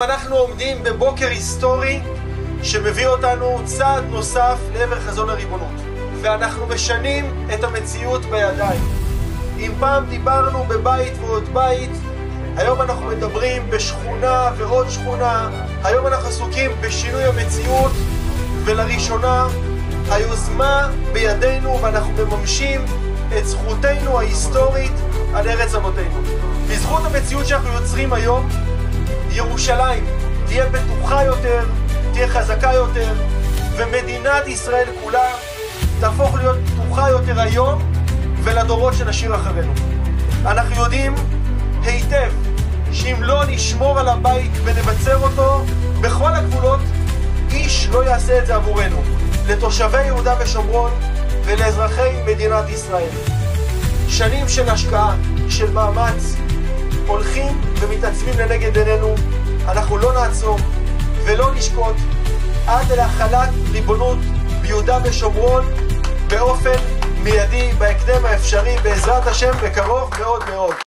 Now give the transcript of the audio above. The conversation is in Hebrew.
אנחנו עומדים בבוקר היסטורי שמביא אותנו צעד נוסף לעבר חזון הריבונות, ואנחנו משנים את המציאות בידיים. אם פעם דיברנו בבית ועוד בית, היום אנחנו מדברים בשכונה ועוד שכונה. היום אנחנו עסוקים בשינוי המציאות, ולראשונה היוזמה בידינו ואנחנו מממשים את זכותנו ההיסטורית על ארץ אבותינו. בזכות המציאות שאנחנו יוצרים היום, ירושלים תהיה בטוחה יותר, תהיה חזקה יותר, ומדינת ישראל כולה תהפוך להיות פתוחה יותר היום ולדורות שנשאיר אחרינו. אנחנו יודעים היטב שאם לא נשמור על הבית ונבצר אותו בכל הגבולות, איש לא יעשה את זה עבורנו, לתושבי יהודה ושומרון ולאזרחי מדינת ישראל. שנים של השקעה, של מאמץ, הולכים ומתעצבים לנגד עינינו. אנחנו לא נעצור ולא נשקוט עד להחלת ריבונות ביהודה ושומרון באופן מיידי, בהקדם האפשרי, בעזרת השם, בקרוב מאוד מאוד.